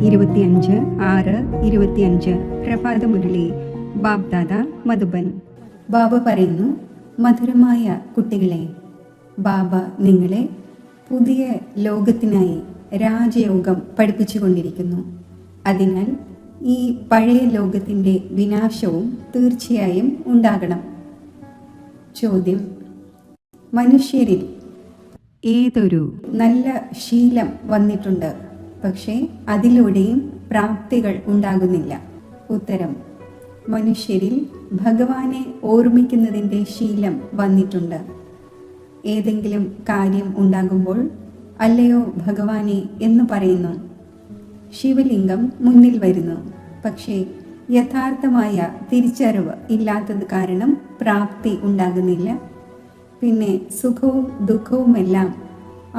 25/6/25 പ്രഭാതമുരളി ബാബ്ദാദ മധുബൻ. ബാബ പറയുന്നു, മധുരമായ കുട്ടികളെ, ബാബ നിങ്ങളെ പുതിയ ലോകത്തിനായി രാജയോഗം പഠിപ്പിച്ചുകൊണ്ടിരിക്കുന്നു. അതിനാൽ ഈ പഴയ ലോകത്തിൻ്റെ വിനാശവും തീർച്ചയായും ഉണ്ടാകണം. ചോദ്യം: മനുഷ്യരിൽ ഏതൊരു നല്ല ശീലം വന്നിട്ടുണ്ട്, പക്ഷേ അതിലൂടെയും പ്രാപ്തികൾ ഉണ്ടാകുന്നില്ല? ഉത്തരം: മനുഷ്യരിൽ ഭഗവാനെ ഓർമ്മിക്കുന്നതിൻ്റെ ശീലം വന്നിട്ടുണ്ട്. ഏതെങ്കിലും കാര്യം ഉണ്ടാകുമ്പോൾ അല്ലയോ ഭഗവാനെ എന്ന് പറയുന്നു. ശിവലിംഗം മുന്നിൽ വരുന്നു, പക്ഷേ യഥാർത്ഥമായ തിരിച്ചറിവ് ഇല്ലാത്തത് കാരണം പ്രാപ്തി ഉണ്ടാകുന്നില്ല. പിന്നെ സുഖവും ദുഃഖവുമെല്ലാം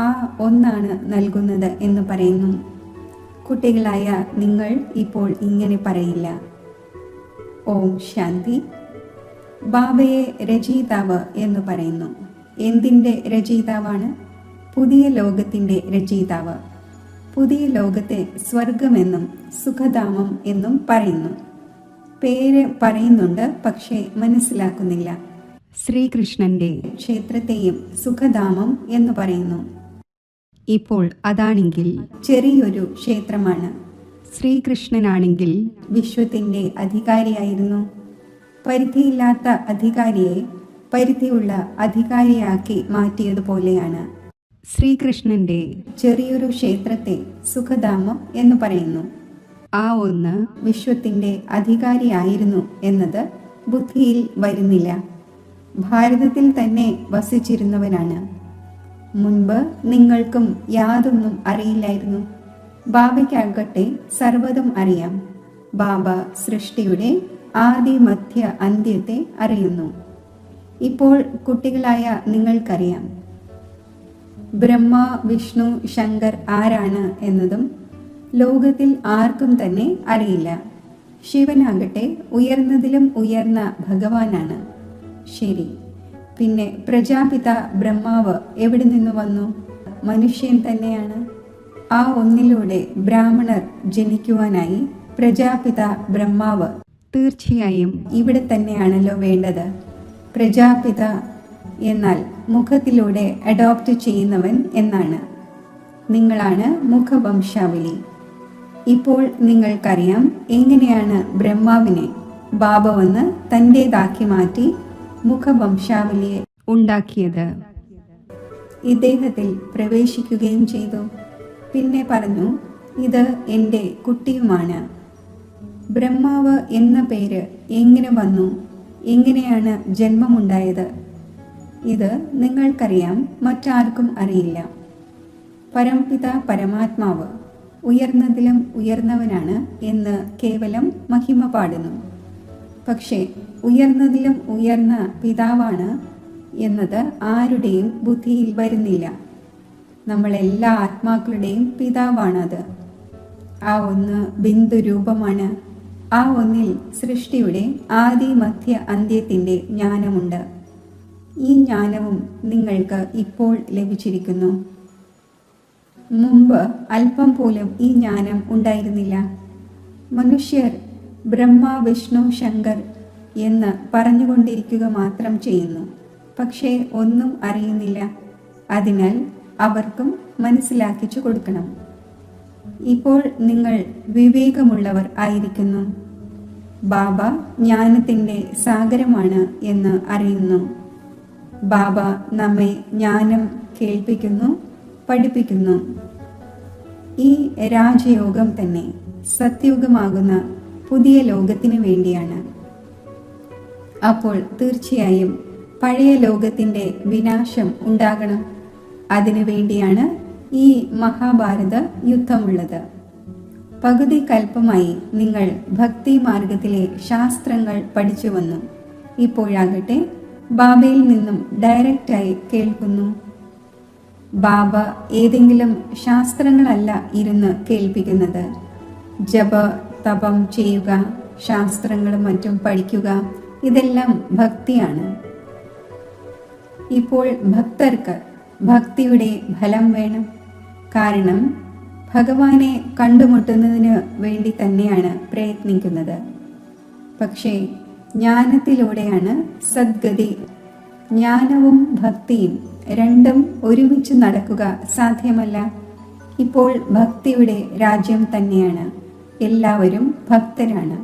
ആ ഒന്നാണ് നൽകുന്നത് എന്ന് പറയുന്നു. കുട്ടികളായ നിങ്ങൾ ഇപ്പോൾ ഇങ്ങനെ പറയില്ല. ഓം ശാന്തി. ബാബയെ രചയിതാവ് എന്ന് പറയുന്നു. എന്തിൻ്റെ രചയിതാവാണ്? പുതിയ ലോകത്തിൻ്റെ രചയിതാവ്. പുതിയ ലോകത്തെ സ്വർഗമെന്നും സുഖധാമം എന്നും പറയുന്നു. പേര് പറയുന്നുണ്ട്, പക്ഷേ മനസ്സിലാക്കുന്നില്ല. ശ്രീകൃഷ്ണന്റെ ക്ഷേത്രത്തെയും സുഖധാമം എന്ന് പറയുന്നു. ഇപ്പോൾ അതാണെങ്കിൽ ചെറിയൊരു ക്ഷേത്രമാണ്. ശ്രീകൃഷ്ണനാണെങ്കിൽ വിശ്വത്തിൻ്റെ അധികാരിയായിരുന്നു. പരിധിയില്ലാത്ത അധികാരിയെ പരിധിയുള്ള അധികാരിയാക്കി മാറ്റിയതുപോലെയാണ്. ശ്രീകൃഷ്ണന്റെ ചെറിയൊരു ക്ഷേത്രത്തെ സുഖധാമം എന്ന് പറയുന്നു. ആ ഒന്ന് വിശ്വത്തിൻ്റെ അധികാരിയായിരുന്നു എന്നത് ബുദ്ധിയിൽ വരുന്നില്ല. ഭാരതത്തിൽ തന്നെ വസിച്ചിരുന്നവനാണ്. മുൻപ് നിങ്ങൾക്കും യാതൊന്നും അറിയില്ലായിരുന്നു. ബാബയ്ക്കാകട്ടെ സർവ്വതും അറിയാം. ബാബ സൃഷ്ടിയുടെ ആദി മധ്യ അന്ത്യത്തെ അറിയുന്നു. ഇപ്പോൾ കുട്ടികളായ നിങ്ങൾക്കറിയാം ബ്രഹ്മ വിഷ്ണു ശങ്കർ ആരാണ് എന്നതും ലോകത്തിൽ ആർക്കും തന്നെ അറിയില്ല. ശിവനാകട്ടെ ഉയർന്നതിലും ഉയർന്ന ഭഗവാനാണ്. ശരി, പിന്നെ പ്രജാപിത ബ്രഹ്മാവ് എവിടെ നിന്ന് വന്നു? മനുഷ്യൻ തന്നെയാണ്. ആ ഒന്നിലൂടെ ബ്രാഹ്മണർ ജനിക്കുവാനായി പ്രജാപിത ബ്രഹ്മാവ് തീർച്ചയായും ഇവിടെ തന്നെയാണല്ലോ വേണ്ടത്. പ്രജാപിത എന്നാൽ മുഖത്തിലൂടെ അഡോപ്റ്റ് ചെയ്യുന്നവൻ എന്നാണ്. നിങ്ങളാണ് മുഖവംശാവലി. ഇപ്പോൾ നിങ്ങൾക്കറിയാം എങ്ങനെയാണ് ബ്രഹ്മാവിനെ ബാബ വന്ന് തൻ്റേതാക്കി മാറ്റി മുഖവംശാവലിയെ ഉണ്ടാക്കിയത്. ഇദ്ദേഹത്തിൽ പ്രവേശിക്കുകയും ചെയ്തു. പിന്നെ പറഞ്ഞു, ഇത് എൻ്റെ കുട്ടിയുമാണ്. ബ്രഹ്മാവ് എന്ന പേര് എങ്ങനെ വന്നു? എങ്ങനെയാണ് ജന്മമുണ്ടായത്? ഇത് നിങ്ങൾക്കറിയാം, മറ്റാർക്കും അറിയില്ല. പരംപിത പരമാത്മാവ് ഉയർന്നതിലും ഉയർന്നവനാണ് എന്ന് കേവലം മഹിമ പാടുന്നു. പക്ഷേ ഉയർന്നതിലും ഉയർന്ന പിതാവാണ് എന്നത് ആരുടെയും ബുദ്ധിയിൽ വരുന്നില്ല. നമ്മളെല്ലാ ആത്മാക്കളുടെയും പിതാവാണത്. ആ ഒന്ന് ബിന്ദു രൂപമാണ്. ആ ഒന്നിൽ സൃഷ്ടിയുടെ ആദി മധ്യ അന്ത്യത്തിൻ്റെ ജ്ഞാനമുണ്ട്. ഈ ജ്ഞാനവും നിങ്ങൾക്ക് ഇപ്പോൾ ലഭിച്ചിരിക്കുന്നു. മുമ്പ് അല്പം പോലും ഈ ജ്ഞാനം ഉണ്ടായിരുന്നില്ല. മനുഷ്യർ ബ്രഹ്മ വിഷ്ണു ശങ്കർ എന്ന് പറഞ്ഞുകൊണ്ടിരിക്കുക മാത്രം ചെയ്യുന്നു, പക്ഷേ ഒന്നും അറിയുന്നില്ല. അതിനാൽ അവർക്കും മനസ്സിലാക്കിച്ചു കൊടുക്കണം. ഇപ്പോൾ നിങ്ങൾ വിവേകമുള്ളവർ ആയിരിക്കുന്നു. ബാബ ജ്ഞാനത്തിൻ്റെ സാഗരമാണ് എന്ന് അറിയുന്നു. ബാബ നമ്മെ ജ്ഞാനം കേൾപ്പിക്കുന്നു, പഠിപ്പിക്കുന്നു. ഈ രാജയോഗം തന്നെ സത്യുഗമാകുന്ന പുതിയ ലോകത്തിന് വേണ്ടിയാണ്. അപ്പോൾ തീർച്ചയായും പഴയ ലോകത്തിൻ്റെ വിനാശം ഉണ്ടാകണം. അതിനു വേണ്ടിയാണ് ഈ മഹാഭാരത യുദ്ധമുള്ളത്. പകുതി കൽപ്പമായി നിങ്ങൾ ഭക്തി മാർഗത്തിലെ ശാസ്ത്രങ്ങൾ പഠിച്ചു വന്നു. ഇപ്പോഴാകട്ടെ ബാബയിൽ നിന്നും ഡയറക്റ്റായി കേൾക്കുന്നു. ബാബ ഏതെങ്കിലും ശാസ്ത്രങ്ങളല്ല ഇരുന്ന് കേൾപ്പിക്കുന്നത്. ജപ തപം ചെയ്യുക, ശാസ്ത്രങ്ങളും മറ്റും പഠിക്കുക, ഇതെല്ലാം ഭക്തിയാണ്. ഇപ്പോൾ ഭക്തർക്ക് ഭക്തിയുടെ ഫലം വേണം. കാരണം ഭഗവാനെ കണ്ടുമുട്ടുന്നതിന് വേണ്ടി തന്നെയാണ് പ്രയത്നിക്കുന്നത്. പക്ഷേ ജ്ഞാനത്തിലൂടെയാണ് സദ്ഗതി. ജ്ഞാനവും ഭക്തിയും രണ്ടും ഒരുമിച്ച് നടക്കുക സാധ്യമല്ല. ഇപ്പോൾ ഭക്തിയുടെ രാജ്യം തന്നെയാണ്. എല്ലാവരും ഭക്തരാണ്.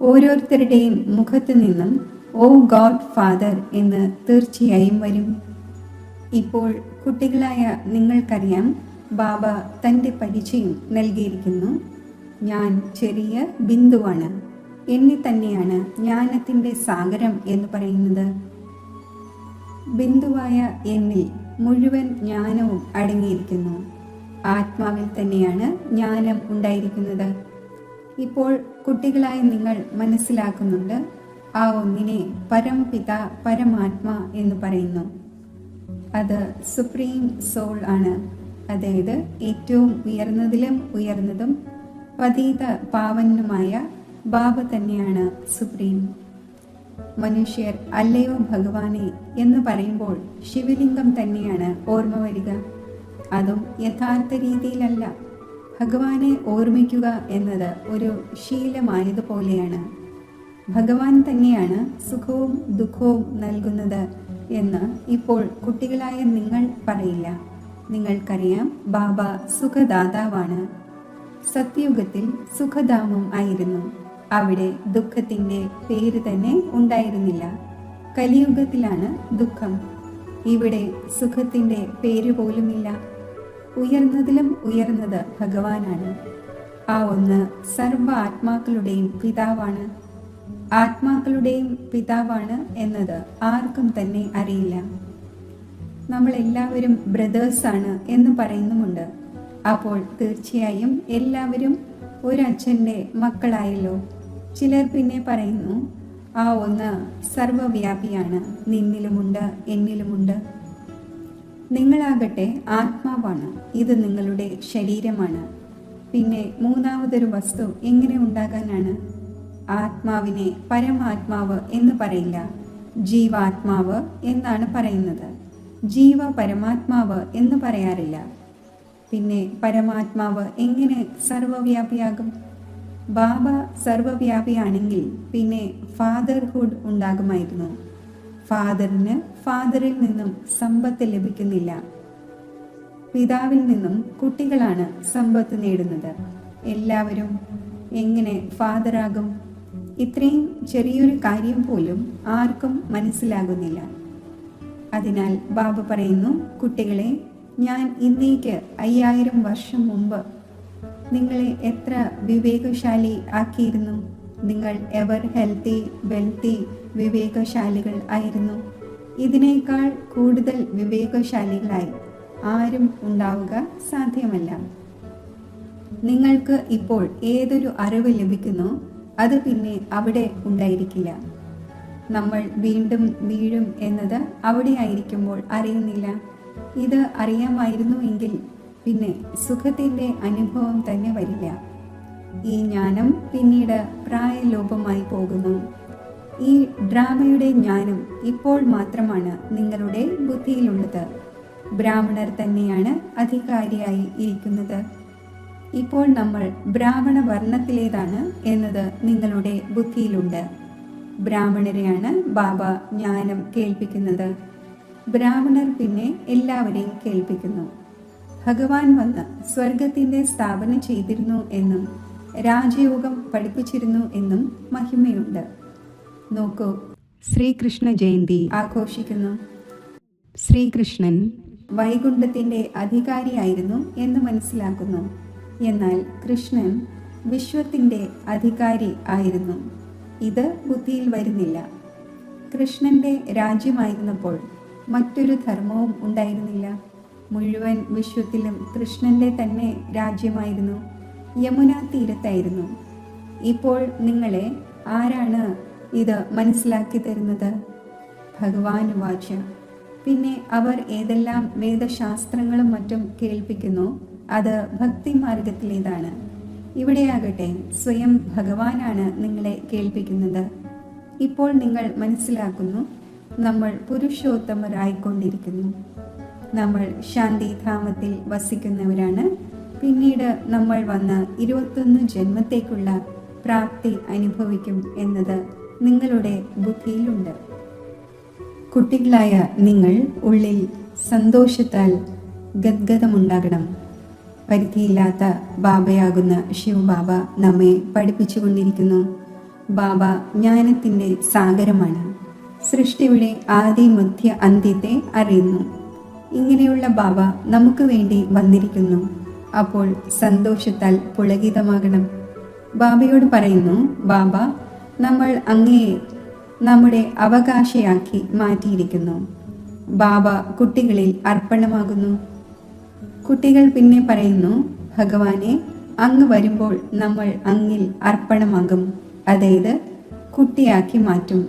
ഓരോരുത്തരുടെയും മുഖത്തു നിന്നും ഓ ഗോഡ് ഫാദർ എന്ന് തീർച്ചയായും വരും. ഇപ്പോൾ കുട്ടികളായ നിങ്ങൾക്കറിയാം, ബാബ തൻ്റെ പരിചയം നൽകിയിരിക്കുന്നു. ഞാൻ ചെറിയ ബിന്ദുവാണ്. എന്നെ തന്നെയാണ് ജ്ഞാനത്തിൻ്റെ സാഗരം എന്ന് പറയുന്നത്. ബിന്ദുവായ എന്നിൽ മുഴുവൻ ജ്ഞാനവും അടങ്ങിയിരിക്കുന്നു. ആത്മാവിൽ തന്നെയാണ് ജ്ഞാനം ഉണ്ടായിരിക്കുന്നത്. ഇപ്പോൾ കുട്ടികളായ നിങ്ങൾ മനസ്സിലാക്കുന്നുണ്ട്, ആ ഒന്നിനെ പരംപിത പരമാത്മ എന്ന് പറയുന്നു. അത് സുപ്രീം സോൾ ആണ്. അതായത് ഏറ്റവും ഉയർന്നതിലും ഉയർന്നതും പതീത പാവനുമായ ബാബ തന്നെയാണ് സുപ്രീം. മനുഷ്യർ അല്ലയോ ഭഗവാനെ എന്ന് പറയുമ്പോൾ ശിവലിംഗം തന്നെയാണ് ഓർമ്മ വരിക. അതും യഥാർത്ഥ രീതിയിലല്ല. ഭഗവാനെ ഓർമ്മിക്കുക എന്നത് ഒരു ശീലമായതുപോലെയാണ്. ഭഗവാൻ തന്നെയാണ് സുഖവും ദുഃഖവും നൽകുന്നത് എന്ന് ഇപ്പോൾ കുട്ടികളായ നിങ്ങൾ പറയില്ല. നിങ്ങൾക്കറിയാം, ബാബ സുഖദാതാവാണ്. സത്യയുഗത്തിൽ സുഖധാമം ആയിരുന്നു. അവിടെ ദുഃഖത്തിൻ്റെ പേര് തന്നെ ഉണ്ടായിരുന്നില്ല. കലിയുഗത്തിലാണ് ദുഃഖം. ഇവിടെ സുഖത്തിൻ്റെ പേര് പോലുമില്ല. ഉയർന്നതിലും ഉയർന്നത് ഭഗവാനാണ്. ആ ഒന്ന് സർവ ആത്മാക്കളുടെയും പിതാവാണ്. ആത്മാക്കളുടെയും പിതാവാണ് എന്നത് ആർക്കും തന്നെ അറിയില്ല. നമ്മളെല്ലാവരും ബ്രദേഴ്സാണ് എന്ന് പറയുന്നുമുണ്ട്. അപ്പോൾ തീർച്ചയായും എല്ലാവരും ഒരച്ഛൻ്റെ മക്കളായല്ലോ. ചിലർ പിന്നെ പറയുന്നു, ആ ഒന്ന് സർവവ്യാപിയാണ്, നിന്നിലുമുണ്ട് എന്നിലുമുണ്ട്. നിങ്ങളാകട്ടെ ആത്മാവാണ്. ഇത് നിങ്ങളുടെ ശരീരമാണ്. പിന്നെ മൂന്നാമതൊരു വസ്തു എങ്ങനെ ഉണ്ടാകാനാണ്? ആത്മാവിനെ പരമാത്മാവ് എന്ന് പറയില്ല, ജീവാത്മാവ് എന്നാണ് പറയുന്നത്. ജീവ പരമാത്മാവ് എന്ന് പറയാറില്ല. പിന്നെ പരമാത്മാവ് എങ്ങനെ സർവവ്യാപിയാകും? ബാബ സർവവ്യാപിയാണെങ്കിൽ പിന്നെ ഫാദർഹുഡ് ഉണ്ടാകുമായിരുന്നു. ഫാദറിന് ഫാദറിൽ നിന്നും സമ്പത്ത് ലഭിക്കുന്നില്ല. പിതാവിൽ നിന്നും കുട്ടികളാണ് സമ്പത്ത് നേടുന്നത്. എല്ലാവരും എങ്ങനെ ഫാദറാകും? ഇത്രയും ചെറിയൊരു കാര്യം പോലും ആർക്കും മനസ്സിലാകുന്നില്ല. അതിനാൽ ബാബ പറയുന്നു, കുട്ടികളെ, ഞാൻ ഇന്നേക്ക് 5000 വർഷം മുമ്പ് നിങ്ങളെ എത്ര വിവേകശാലി ആക്കിയിരുന്നു. നിങ്ങൾ എവർ ഹെൽത്തി വെൽത്തി വിവേകശാലികൾ ആയിരുന്നു. ഇതിനേക്കാൾ കൂടുതൽ വിവേകശാലികളായി ആരും ഉണ്ടാവുക സാധ്യമല്ല. നിങ്ങൾക്ക് ഇപ്പോൾ ഏതൊരു അറിവ് ലഭിക്കുന്നോ അത് പിന്നെ അവിടെ ഉണ്ടായിരിക്കില്ല. നമ്മൾ വീണ്ടും വീഴും എന്നത് അവിടെ ആയിരിക്കുമ്പോൾ അറിയുന്നില്ല. ഇത് അറിയാമായിരുന്നു എങ്കിൽ പിന്നെ സുഖത്തിൻ്റെ അനുഭവം തന്നെ വരില്ല. ഈ ജ്ഞാനം പിന്നീട് പ്രായലോപമായി പോകുന്നു. ഈ ഡ്രാമയുടെ ജ്ഞാനം ഇപ്പോൾ മാത്രമാണ് നിങ്ങളുടെ ബുദ്ധിയിലുള്ളത്. ബ്രാഹ്മണർ തന്നെയാണ് അധികാരിയായി ഇരിക്കുന്നത്. ഇപ്പോൾ നമ്മൾ ബ്രാഹ്മണ വർണ്ണത്തിലേതാണ് എന്നത് നിങ്ങളുടെ ബുദ്ധിയിലുണ്ട്. ബ്രാഹ്മണരെയാണ് ബാബ ജ്ഞാനം കേൾപ്പിക്കുന്നത്. ബ്രാഹ്മണർ പിന്നെ എല്ലാവരെയും കേൾപ്പിക്കുന്നു. ഭഗവാൻ വന്ന് സ്വർഗത്തിൻ്റെ സ്ഥാപനം ചെയ്തിരുന്നു എന്നും രാജയോഗം പഠിപ്പിച്ചിരുന്നു എന്നും മഹിമയുണ്ട്. നോക്കൂ, ശ്രീകൃഷ്ണ ജയന്തി ആഘോഷിക്കുന്നു. ശ്രീകൃഷ്ണൻ വൈകുണ്ഠത്തിൻ്റെ അധികാരിയായിരുന്നു എന്ന് മനസ്സിലാക്കുന്നു. എന്നാൽ കൃഷ്ണൻ വിശ്വത്തിൻ്റെ അധികാരി ആയിരുന്നു. ഇത് ബുദ്ധിയിൽ വരുന്നില്ല. കൃഷ്ണൻ്റെ രാജ്യമായിരുന്നപ്പോൾ മറ്റൊരു ധർമ്മവും ഉണ്ടായിരുന്നില്ല. മുഴുവൻ വിശ്വത്തിലും കൃഷ്ണൻ്റെ തന്നെ രാജ്യമായിരുന്നു. യമുന തീരത്തായിരുന്നു. ഇപ്പോൾ നിങ്ങളെ ആരാണ് ഇത് മനസ്സിലാക്കി തരുന്നത്? ഭഗവാൻ വാച. പിന്നെ അവർ ഏതെല്ലാം വേദശാസ്ത്രങ്ങളും മറ്റും കേൾപ്പിക്കുന്നു, അത് ഭക്തി മാർഗത്തിലേതാണ്. ഇവിടെയാകട്ടെ സ്വയം ഭഗവാനാണ് നിങ്ങളെ കേൾപ്പിക്കുന്നത്. ഇപ്പോൾ നിങ്ങൾ മനസ്സിലാക്കുന്നു, നമ്മൾ പുരുഷോത്തമരായിക്കൊണ്ടിരിക്കുന്നു. നമ്മൾ ശാന്തിധാമത്തിൽ വസിക്കുന്നവരാണ്. പിന്നീട് നമ്മൾ വന്ന് 21 ജന്മത്തേക്കുള്ള പ്രാപ്തി അനുഭവിക്കും എന്നത് നിങ്ങളുടെ ബുദ്ധിയിലുണ്ട്. കുട്ടികളായ നിങ്ങൾ ഉള്ളിൽ സന്തോഷത്താൽ ഗദ്ഗതമുണ്ടാകണം. പരിധിയില്ലാത്ത ബാബയാകുന്ന ശിവബാബ നമ്മെ പഠിപ്പിച്ചുകൊണ്ടിരിക്കുന്നു. ബാബ ജ്ഞാനത്തിൻ്റെ സാഗരമാണ്. സൃഷ്ടിയുടെ ആദി മധ്യ അന്ത്യത്തെ അറിയുന്നു. ഇങ്ങനെയുള്ള ബാബ നമുക്ക് വേണ്ടി വന്നിരിക്കുന്നു. അപ്പോൾ സന്തോഷത്താൽ പുളകിതമാകണം. ബാബയോട് പറയുന്നു, ബാബ, നമ്മൾ അങ്ങയെ നമ്മുടെ അവകാശിയാക്കി മാറ്റിയിരിക്കുന്നു. ബാബ കുട്ടികളിൽ അർപ്പണമാകുന്നു. കുട്ടികൾ പിന്നെ പറയുന്നു, ഭഗവാനെ, അങ്ങ് വരുമ്പോൾ നമ്മൾ അങ്ങിൽ അർപ്പണമാകും, അതായത് കുട്ടിയാക്കി മാറ്റും.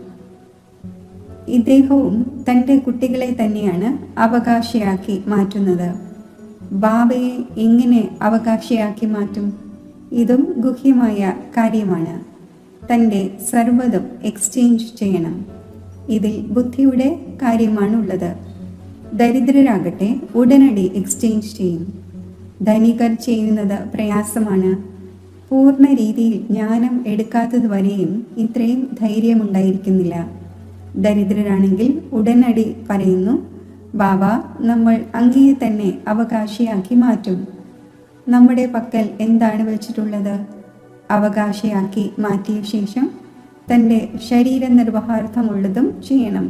ഇദ്ദേഹവും തൻ്റെ കുട്ടികളെ തന്നെയാണ് അവകാശിയാക്കി മാറ്റുന്നത്. ബാബയെ എങ്ങനെ അവകാശിയാക്കി മാറ്റും? ഇതും ഗുഹ്യമായ കാര്യമാണ്. തൻ്റെ സർവ്വതും എക്സ്ചേഞ്ച് ചെയ്യണം. ഇതിൽ ബുദ്ധിയുടെ കാര്യമാണുള്ളത്. ദരിദ്രരാകട്ടെ ഉടനടി എക്സ്ചേഞ്ച് ചെയ്യും. ധനികർ ചെയ്യുന്നത് പ്രയാസമാണ്. പൂർണ്ണ രീതിയിൽ ജ്ഞാനം എടുക്കാത്തതുവരെയും ഇത്രയും ധൈര്യമുണ്ടായിരിക്കുന്നില്ല. ദരിദ്രരാണെങ്കിൽ ഉടനടി പറയുന്നു, ബാബ, നമ്മൾ അങ്ങയെ തന്നെ അവകാശിയാക്കി മാറ്റും. നമ്മുടെ പക്കൽ എന്താണ് വെച്ചിട്ടുള്ളത്? അവകാശിയാക്കി മാറ്റിയ ശേഷം തൻ്റെ ശരീര നിർവഹാർത്ഥമുള്ളതും ചെയ്യണം.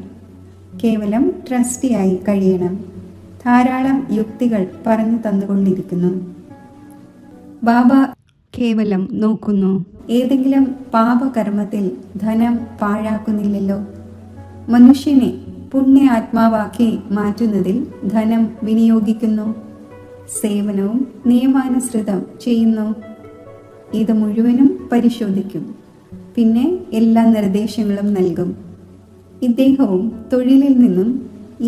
കേവലം ട്രസ്റ്റിയായി കഴിയണം. ധാരാളം യുക്തികൾ പറഞ്ഞു തന്നുകൊണ്ടിരിക്കുന്നു. ബാബ കേവലം നോക്കുന്നു. ഏതെങ്കിലും പാപകർമ്മത്തിൽ ധനം പാഴാക്കുന്നില്ലല്ലോ. മനുഷ്യനെ പുണ്യ ആത്മാവാക്കി മാറ്റുന്നതിൽ ധനം വിനിയോഗിക്കുന്നു. സേവനവും നിയമാനുസൃതം ചെയ്യുന്നു. ഇത് മുഴുവനും പരിശോധിക്കും. പിന്നെ എല്ലാ നിർദ്ദേശങ്ങളും നൽകും. ഇദ്ദേഹവും തൊഴിലിൽ നിന്നും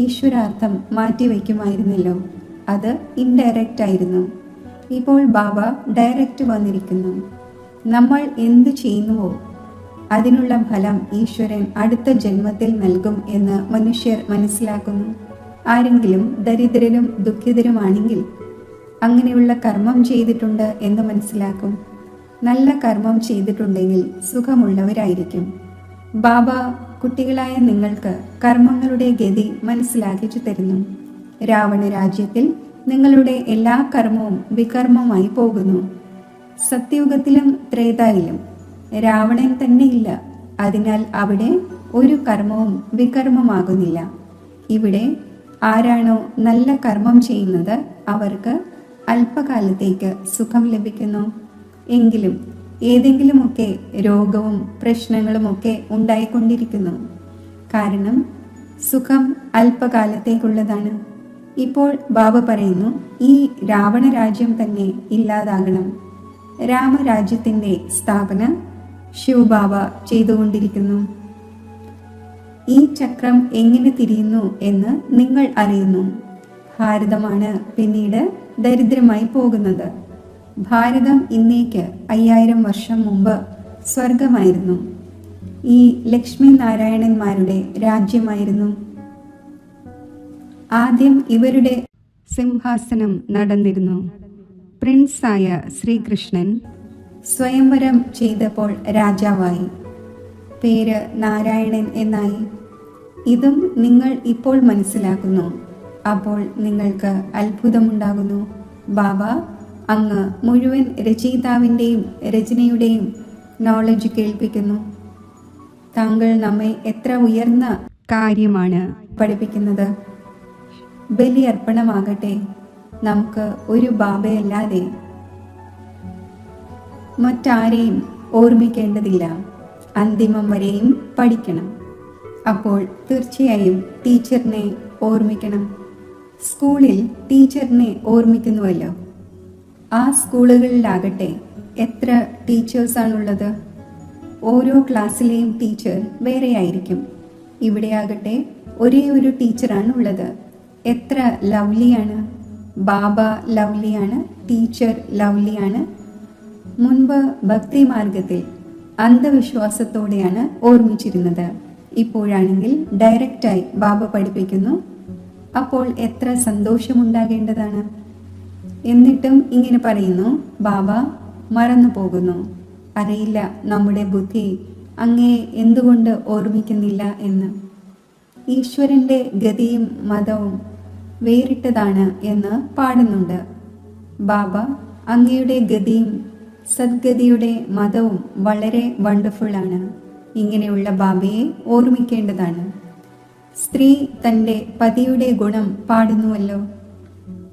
ഈശ്വരാർത്ഥം മാറ്റിവെക്കുമായിരുന്നല്ലോ. അത് ഇൻഡയറക്റ്റ് ആയിരുന്നു. ഇപ്പോൾ ബാബ ഡയറക്റ്റ് വന്നിരിക്കുന്നു. നമ്മൾ എന്തു ചെയ്യുന്നുവോ അതിനുള്ള ഫലം ഈശ്വരൻ അടുത്ത ജന്മത്തിൽ നൽകും എന്ന് മനുഷ്യർ മനസ്സിലാക്കുന്നു. ആരെങ്കിലും ദരിദ്രരും ദുഃഖിതരുമാണെങ്കിൽ അങ്ങനെയുള്ള കർമ്മം ചെയ്തിട്ടുണ്ട് എന്ന് മനസ്സിലാക്കും. നല്ല കർമ്മം ചെയ്തിട്ടുണ്ടെങ്കിൽ സുഖമുള്ളവരായിരിക്കും. ബാബ കുട്ടികളായ നിങ്ങൾക്ക് കർമ്മങ്ങളുടെ ഗതി മനസ്സിലാക്കിച്ചു തരുന്നു. രാവണ രാജ്യത്തിൽ നിങ്ങളുടെ എല്ലാ കർമ്മവും വികർമ്മമായി പോകുന്നു. സത്യയുഗത്തിലും ത്രേതായിലും രാവണൻ തന്നെയില്ല. അതിനാൽ അവിടെ ഒരു കർമ്മവും വികർമ്മമാകുന്നില്ല. ഇവിടെ ആരാണോ നല്ല കർമ്മം ചെയ്യുന്നത് അവർക്ക് അല്പകാലത്തേക്ക് സുഖം ലഭിക്കുന്നു. എങ്കിലും ഏതെങ്കിലുമൊക്കെ രോഗവും പ്രശ്നങ്ങളുമൊക്കെ ഉണ്ടായിക്കൊണ്ടിരിക്കുന്നു. കാരണം സുഖം അല്പകാലത്തേക്കുള്ളതാണ്. ഇപ്പോൾ ബാബ പറയുന്നു, ഈ രാവണ രാജ്യം തന്നെ ഇല്ലാതാകണം. രാമരാജ്യത്തിൻ്റെ സ്ഥാപന ശിവബാബ ചെയ്തുകൊണ്ടിരിക്കുന്നു. ഈ ചക്രം എങ്ങനെ തിരിയുന്നു എന്ന് നിങ്ങൾ അറിയുന്നു. ഭാരതമാണ് പിന്നീട് ദരിദ്രമായി പോകുന്നത്. ഭാരതം ഇന്നേക്ക് 5000 വർഷം മുമ്പ് സ്വർഗമായിരുന്നു. ഈ ലക്ഷ്മി നാരായണന്മാരുടെ രാജ്യമായിരുന്നു. ആദ്യം ഇവരുടെ സിംഹാസനം നടന്നിരുന്നു. പ്രിൻസായ ശ്രീകൃഷ്ണൻ സ്വയംവരം ചെയ്തപ്പോൾ രാജാവായി. പേര് നാരായണൻ എന്നായി. ഇതും നിങ്ങൾ ഇപ്പോൾ മനസ്സിലാക്കുന്നു. അപ്പോൾ നിങ്ങൾക്ക് അത്ഭുതമുണ്ടാകുന്നു. ബാബ അങ്ങ് മുഴുവൻ രചയിതാവിൻ്റെയും രചനയുടെയും നോളജ് കേൾപ്പിക്കുന്നു. താങ്കൾ നമ്മെ എത്ര ഉയർന്ന കാര്യമാണ് പഠിപ്പിക്കുന്നത്. ബലിയർപ്പണമാകട്ടെ നമുക്ക് ഒരു ബാബയല്ലാതെ മറ്റാരെയും ഓർമ്മിക്കേണ്ടതില്ല. അന്തിമം വരെയും പഠിക്കണം. അപ്പോൾ തീർച്ചയായും ടീച്ചറിനെ ഓർമ്മിക്കണം. സ്കൂളിൽ ടീച്ചറിനെ ഓർമ്മിക്കുന്നുവല്ലോ. ആ സ്കൂളുകളിലാകട്ടെ എത്ര ടീച്ചേഴ്സാണുള്ളത്? ഓരോ ക്ലാസ്സിലെയും ടീച്ചർ വേറെയായിരിക്കും. ഇവിടെയാകട്ടെ ഒരേ ഒരു ടീച്ചറാണുള്ളത്. എത്ര ലവ്ലിയാണ്. ബാബ ലവ്ലിയാണ്, ടീച്ചർ ലവ്ലിയാണ്. മുൻപ് ഭക്തി മാർഗത്തിൽ അന്ധവിശ്വാസത്തോടെയാണ് ഓർമ്മിച്ചിരുന്നത്. ഇപ്പോഴാണെങ്കിൽ ഡയറക്റ്റായി ബാബ പഠിപ്പിക്കുന്നു. അപ്പോൾ എത്ര സന്തോഷമുണ്ടാകേണ്ടതാണ്. എന്നിട്ടും ഇങ്ങനെ പറയുന്നു, ബാബ മറന്നു പോകുന്നു. അറിയില്ല നമ്മുടെ ബുദ്ധി അങ്ങയെ എന്തുകൊണ്ട് ഓർമ്മിക്കുന്നില്ല എന്ന്. ഈശ്വരന്റെ ഗതിയും മതവും വേറിട്ടതാണ് എന്ന് പാടുന്നുണ്ട്. ബാബ അങ്ങയുടെ ഗതിയും സദ്ഗതിയുടെ മതവും വളരെ വണ്ടർഫുള്ളാണ്. ഇങ്ങനെയുള്ള ബാബയെ ഓർമ്മിക്കേണ്ടതാണ്. സ്ത്രീ തൻ്റെ പതിയുടെ ഗുണം പാടുന്നുവല്ലോ.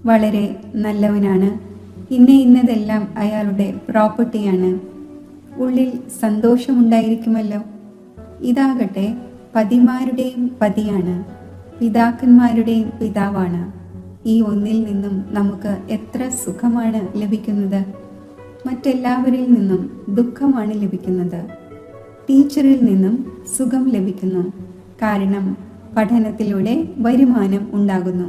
വളരെ നല്ലവനാണ്, ഇന്നതെല്ലാം അയാളുടെ പ്രോപ്പർട്ടിയാണ്. ഉള്ളിൽ സന്തോഷമുണ്ടായിരിക്കുമല്ലോ. ഇതാകട്ടെ പതിമാരുടെയും പതിയാണ്, പിതാക്കന്മാരുടെയും പിതാവാണ്. ഈ ഒന്നിൽ നിന്നും നമുക്ക് എത്ര സുഖമാണ് ലഭിക്കുന്നത്. മറ്റെല്ലാവരിൽ നിന്നും ദുഃഖമാണ് ലഭിക്കുന്നത്. ടീച്ചറിൽ നിന്നും സുഖം ലഭിക്കുന്നു, കാരണം പഠനത്തിലൂടെ വരുമാനം ഉണ്ടാകുന്നു.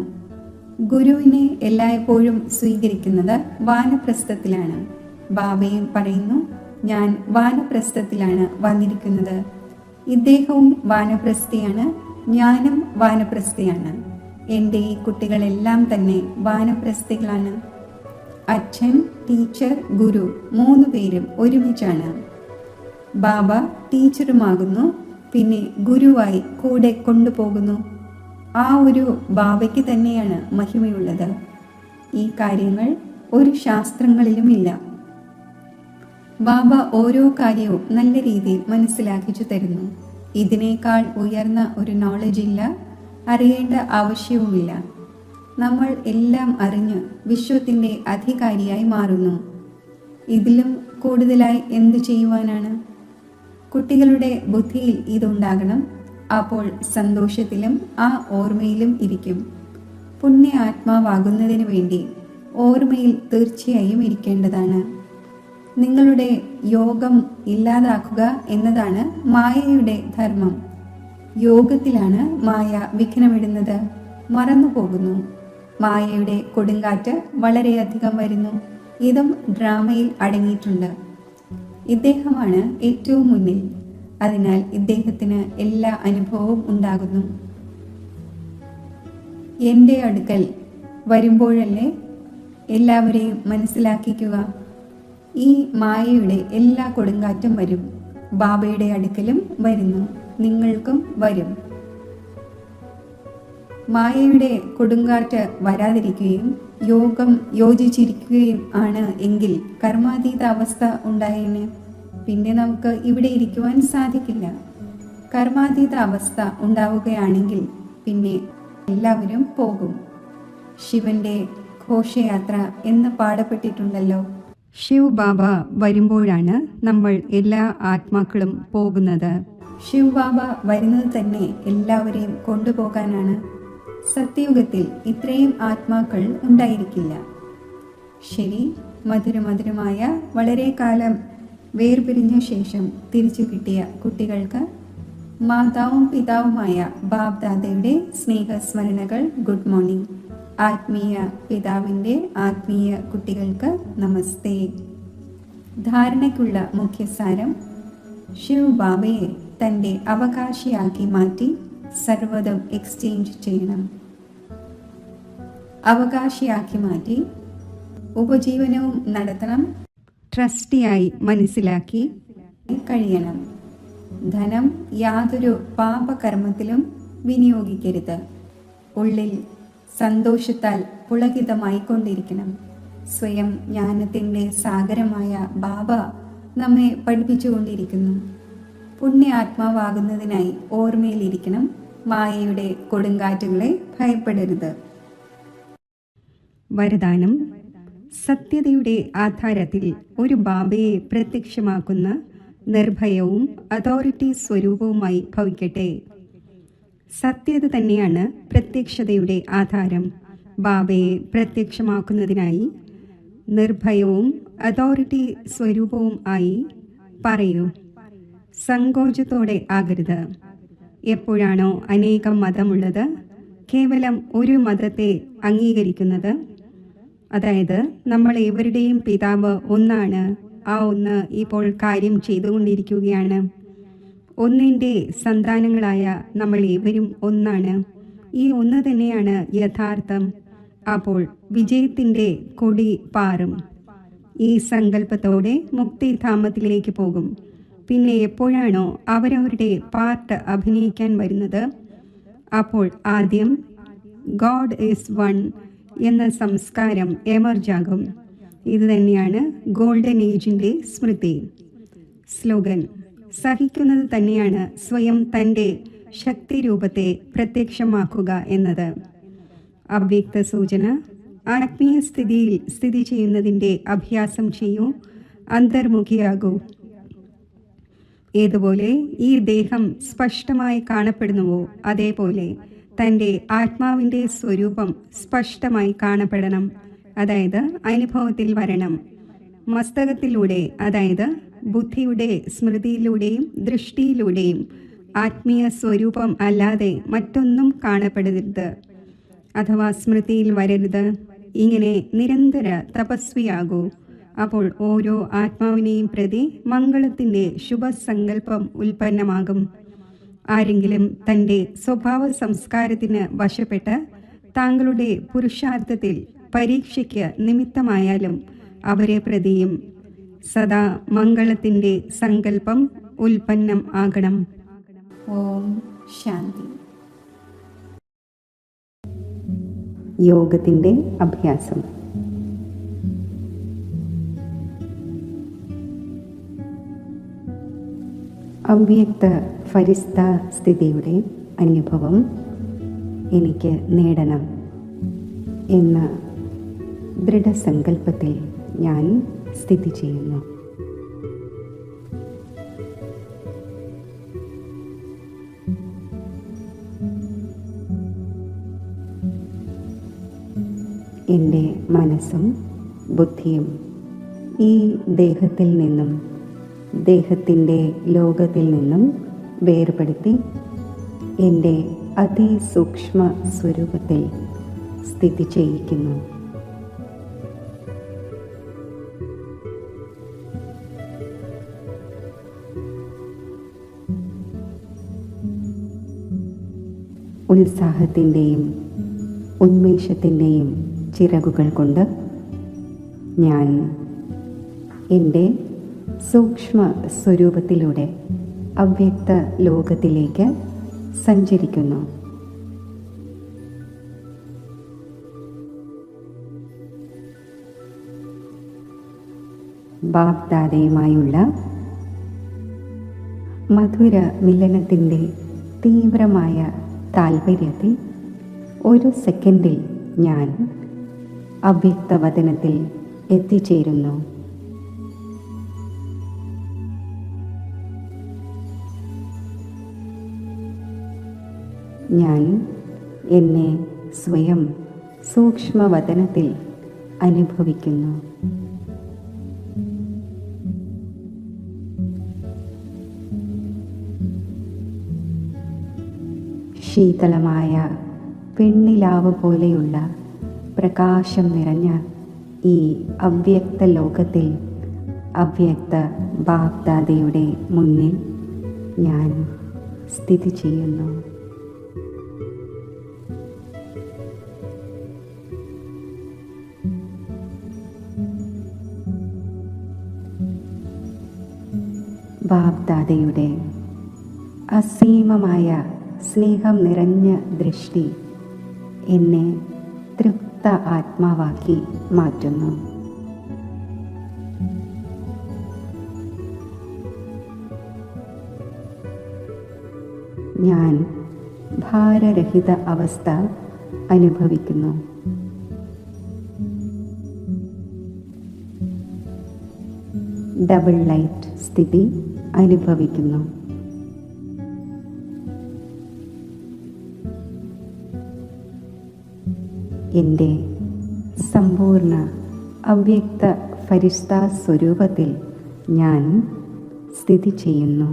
ഗുരുവിനെ എല്ലായ്പ്പോഴും സ്വീകരിക്കുന്നത് വാനപ്രസ്ഥത്തിലാണ്. ബാബയും പറയുന്നു, ഞാൻ വാനപ്രസ്ഥത്തിലാണ് വന്നിരിക്കുന്നത്. ഇദ്ദേഹവും വാനപ്രസ്ഥയാണ്, ഞാനും വാനപ്രസ്ഥയാണ്. എൻ്റെ ഈ കുട്ടികളെല്ലാം തന്നെ വാനപ്രസ്ഥികളാണ്. അച്ഛൻ, ടീച്ചർ, ഗുരു 3 പേരും ഒരുമിച്ചാണ്. ബാബ ടീച്ചറുമാകുന്നു, പിന്നെ ഗുരുവായി കൂടെ കൊണ്ടുപോകുന്നു. ആ ഒരു ബാബയ്ക്ക് തന്നെയാണ് മഹിമയുള്ളത്. ഈ കാര്യങ്ങൾ ഒരു ശാസ്ത്രങ്ങളിലുമില്ല. ബാബ ഓരോ കാര്യവും നല്ല രീതിയിൽ മനസ്സിലാക്കിച്ചു തരുന്നു. ഇതിനേക്കാൾ ഉയർന്ന ഒരു നോളജ് ഇല്ല, അറിയേണ്ട ആവശ്യവുമില്ല. നമ്മൾ എല്ലാം അറിഞ്ഞ് വിശ്വത്തിൻ്റെ അധികാരിയായി മാറുന്നു. ഇതിലും കൂടുതലായി എന്തു ചെയ്യുവാനാണ്? കുട്ടികളുടെ ബുദ്ധിയിൽ ഇതുണ്ടാകണം. അപ്പോൾ സന്തോഷത്തിലും ആ ഓർമ്മയിലും ഇരിക്കും. പുണ്യ ആത്മാവാകുന്നതിന് വേണ്ടി ഓർമ്മയിൽ തീർച്ചയായും ഇരിക്കേണ്ടതാണ്. നിങ്ങളുടെ യോഗം ഇല്ലാതാക്കുക എന്നതാണ് മായയുടെ ധർമ്മം. യോഗത്തിലാണ് മായ വിഘ്നമിടുന്നത്, മറന്നു പോകുന്നു. മായയുടെ കൊടുങ്കാറ്റ് വളരെയധികം വരുന്നു. ഇതും ഡ്രാമയിൽ അടങ്ങിയിട്ടുണ്ട്. ഇദ്ദേഹമാണ് ഏറ്റവും മുന്നിൽ. അതിനാൽ ഇദ്ദേഹത്തിന് എല്ലാ അനുഭവവും ഉണ്ടാകുന്നു. എൻ്റെ അടുക്കൽ വരുമ്പോഴല്ലേ എല്ലാവരെയും മനസ്സിലാക്കിക്കുക. ഈ മായയുടെ എല്ലാ കൊടുങ്കാറ്റും വരും. ബാബയുടെ അടുക്കലും വരുന്നു, നിങ്ങൾക്കും വരും. മായയുടെ കൊടുങ്കാറ്റ് വരാതിരിക്കുകയും യോഗം യോജിച്ചിരിക്കുകയും ആണ് എങ്കിൽ കർമാതീത അവസ്ഥ ഉണ്ടായേനെ. പിന്നെ നമുക്ക് ഇവിടെ ഇരിക്കുവാൻ സാധിക്കില്ല. കർമാതീത അവസ്ഥ ഉണ്ടാവുകയാണെങ്കിൽ പിന്നെ എല്ലാവരും പോകും. ശിവന്റെ ഘോഷയാത്ര എന്ന് പാടപ്പെട്ടിട്ടുണ്ടല്ലോ. ശിവ് ബാബ വരുമ്പോഴാണ് നമ്മൾ എല്ലാ ആത്മാക്കളും പോകുന്നത്. ശിവ് ബാബ വരുന്നത് തന്നെ എല്ലാവരെയും കൊണ്ടുപോകാനാണ്. സത്യയുഗത്തിൽ ഇത്രയും ആത്മാക്കൾ ഉണ്ടായിരിക്കില്ല. ശരി, മധുരമധുരമായ വളരെ കാലം വേർപിരിഞ്ഞ ശേഷം തിരിച്ചു കിട്ടിയ കുട്ടികൾക്ക് മാതാവും പിതാവുമായ ബാബ് ദാദയുടെ സ്നേഹസ്മരണകൾ. Good morning. ആത്മീയ പിതാവിൻ്റെ ആത്മീയ കുട്ടികൾക്ക് നമസ്തേ. ധാരണയ്ക്കുള്ള മുഖ്യസാരം: ശിവ് ബാബയെ തൻ്റെ അവകാശിയാക്കി മാറ്റി സർവ്വതും എക്സ്ചേഞ്ച് ചെയ്യണം. അവകാശിയാക്കി മാറ്റി ഉപജീവനവും നടത്തണം. ട്രസ്റ്റിയായി മനസ്സിലാക്കി കഴിയണം. ധനം യാതൊരു പാപകർമ്മത്തിലും വിനിയോഗിക്കരുത്. ഉള്ളിൽ സന്തോഷത്താൽ പുളകിതമായി കൊണ്ടിരിക്കണം. സ്വയം ജ്ഞാനത്തിൻ്റെ സാഗരമായ ബാബ നമ്മെ പഠിപ്പിച്ചുകൊണ്ടിരിക്കുന്നു. പുണ്യ ആത്മാവാകുന്നതിനായി ഓർമ്മയിലിരിക്കണം. മായയുടെ കൊടുങ്കാറ്റുകളെ ഭയപ്പെടരുത്. വരദാനം: സത്യതയുടെ ആധാരത്തിൽ ഒരു ബാബയെ പ്രത്യക്ഷമാക്കുന്ന നിർഭയവും അതോറിറ്റി സ്വരൂപവുമായി ഭവിക്കട്ടെ. സത്യത തന്നെയാണ് പ്രത്യക്ഷതയുടെ ആധാരം. ബാബയെ പ്രത്യക്ഷമാക്കുന്നതിനായി നിർഭയവും അതോറിറ്റി സ്വരൂപവും ആയി പറയൂ. സങ്കോചത്തോടെ ആകരുത്. എപ്പോഴാണോ അനേകം മതമുള്ളത്, കേവലം ഒരു മതത്തെ അംഗീകരിക്കുന്നത്, അതായത് നമ്മൾ ഏവരുടെയും പിതാവ് ഒന്നാണ്, ആ ഒന്ന് ഇപ്പോൾ കാര്യം ചെയ്തുകൊണ്ടിരിക്കുകയാണ്, ഒന്നിൻ്റെ സന്താനങ്ങളായ നമ്മൾ ഏവരും ഒന്നാണ്, ഈ ഒന്ന് തന്നെയാണ് യഥാർത്ഥം, അപ്പോൾ വിജയത്തിൻ്റെ കൊടി പാറും. ഈ സങ്കല്പത്തോടെ മുക്തിധാമത്തിലേക്ക് പോകും. പിന്നെ എപ്പോഴാണോ അവരവരുടെ പാർട്ട് അഭിനയിക്കാൻ വരുന്നത്, അപ്പോൾ ആദ്യം ഗോഡ് ഈസ് വൺ എന്ന സംസ്കാരം എമർജാകും. ഇത് തന്നെയാണ് ഗോൾഡൻ ഏജിൻ്റെ സ്മൃതി. സ്ലോഗൻ: സഹിക്കുന്നത് തന്നെയാണ് സ്വയം തൻ്റെ ശക്തിരൂപത്തെ പ്രത്യക്ഷമാക്കുക എന്നത്. അവ്യക്ത സൂചന: ആത്മീയ സ്ഥിതിയിൽ സ്ഥിതി ചെയ്യുന്നതിൻ്റെ അഭ്യാസം ചെയ്യൂ, അന്തർമുഖിയാകൂ. ഏതുപോലെ ഈ ദേഹം സ്പഷ്ടമായി കാണപ്പെടുന്നുവോ അതേപോലെ തൻ്റെ ആത്മാവിൻ്റെ സ്വരൂപം സ്പഷ്ടമായി കാണപ്പെടണം, അതായത് അനുഭവത്തിൽ വരണം. മസ്തകത്തിലൂടെ, അതായത് ബുദ്ധിയുടെ സ്മൃതിയിലൂടെയും ദൃഷ്ടിയിലൂടെയും ആത്മീയ സ്വരൂപം അല്ലാതെ മറ്റൊന്നും കാണപ്പെടരുത്, അഥവാ സ്മൃതിയിൽ വരരുത്. ഇങ്ങനെ നിരന്തര തപസ്വിയാകൂ. അപ്പോൾ ഓരോ ആത്മാവിനെയും പ്രതി മംഗളത്തിൻ്റെ ശുഭസങ്കല്പം ഉൽപ്പന്നമാകും. ആരെങ്കിലും തൻ്റെ സ്വഭാവ സംസ്കാരത്തിന് വശപ്പെട്ട് താങ്കളുടെ പുരുഷാർത്ഥത്തിൽ പരീക്ഷയ്ക്ക് നിമിത്തമായാലും അവരെ പ്രതിയും സദാ മംഗളത്തിൻ്റെ സങ്കല്പം ഉൽപ്പന്നം ആകണം. ഓം ശാന്തി. യോഗത്തിൻ്റെ അഭ്യാസം. അവ്യക്ത ഫരിസ്ത സ്ഥിതിയുടെ അനുഭവം എനിക്ക് നേടണം എന്ന ദൃഢസങ്കല്പത്തിൽ ഞാൻ സ്ഥിതി ചെയ്യുന്നു. എൻ്റെ മനസ്സും ബുദ്ധിയും ഈ ദേഹത്തിൽ നിന്നും ദേഹത്തിൻ്റെ ലോകത്തിൽ നിന്നും വേർപെടുത്തി എൻ്റെ അതിസൂക്ഷ്മ സ്വരൂപത്തിൽ സ്ഥിതി ചെയ്യിക്കുന്നു. ഉത്സാഹത്തിൻ്റെയും ഉന്മേഷത്തിൻ്റെയും ചിറകുകൾ കൊണ്ട് ഞാൻ എൻ്റെ സൂക്ഷ്മ സ്വരൂപത്തിലൂടെ അവ്യക്ത ലോകത്തിലേക്ക് സഞ്ചരിക്കുന്നു. ബാപ്ദാദയുമായുള്ള മധുര മിലനത്തിൻ്റെ തീവ്രമായ താൽപര്യത്തിൽ ഒരു സെക്കൻഡിൽ ഞാൻ അവ്യക്തവദനത്തിൽ എത്തിച്ചേരുന്നു. ഞാൻ എന്നെ സ്വയം സൂക്ഷ്മവദനത്തിൽ അനുഭവിക്കുന്നു. ശീതളമായ പെണ്ണിലാവ് പോലെയുള്ള പ്രകാശം നിറഞ്ഞ ഈ അവ്യക്ത ലോകത്തിൽ അവ്യക്ത ബാപ്ദാദയുടെ മുന്നിൽ ഞാൻ സ്ഥിതി ചെയ്യുന്നു. ബാപ്ദാദയുടെ അസീമമായ സ്നേഹം നിറഞ്ഞ ദൃഷ്ടി എന്നെ തൃപ്ത ആത്മാവാക്കി മാറ്റുന്നു. ഞാൻ ഭാരരഹിത അവസ്ഥ അനുഭവിക്കുന്നു. ഡബിൾ ലൈറ്റ് സ്ഥിതി അനുഭവിക്കുന്നു. എൻ്റെ സമ്പൂർണ്ണ അവ്യക്ത ഫരിസ്ത സ്വരൂപത്തിൽ ഞാൻ സ്ഥിതി ചെയ്യുന്നു.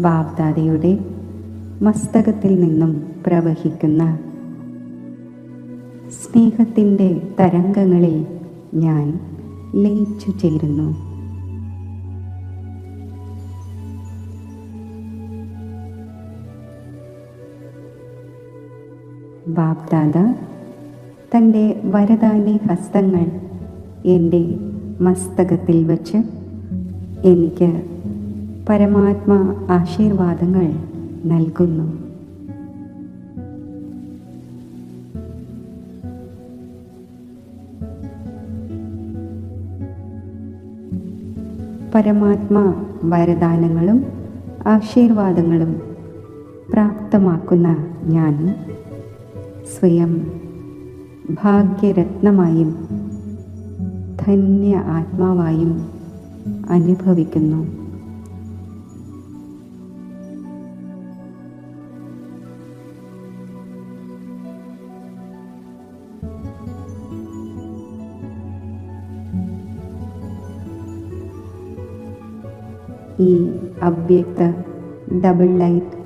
ബാപ്ദാദയുടെ മസ്തകത്തിൽ നിന്നും പ്രവഹിക്കുന്ന സ്നേഹത്തിൻ്റെ തരംഗങ്ങളിൽ ഞാൻ ലയിച്ചു ചേരുന്നു. ബാപ്ദാദ തൻ്റെ വരദാനി ഹസ്തങ്ങൾ എൻ്റെ മസ്തകത്തിൽ വച്ച് എനിക്ക് പരമാത്മാ ആശീർവാദങ്ങൾ നൽകുന്നു. പരമാത്മാ വരദാനങ്ങളും ആശീർവാദങ്ങളും പ്രാപ്തമാക്കുന്ന ഞാൻ സ്വയം ഭാഗ്യരത്നമായും ധന്യ ആത്മാവായും അനുഭവിക്കുന്നു. ഈ അവ്യക്ത ഡബിൾ ലൈറ്റ്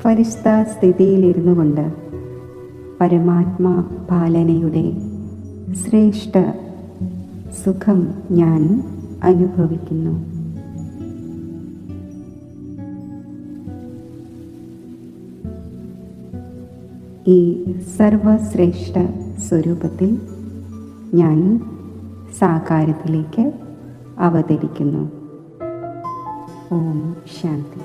ഫരിസ്ത സ്ഥിതിയിലിരുന്നു കൊണ്ട് പരമാത്മാ പാലനയുടെ ശ്രേഷ്ഠ സുഖം ഞാൻ അനുഭവിക്കുന്നു. ഈ സർവശ്രേഷ്ഠ സ്വരൂപത്തിൽ ഞാൻ സാകാരത്തിലേക്ക് അവതരിക്കുന്നു. ഓം ശാന്തി.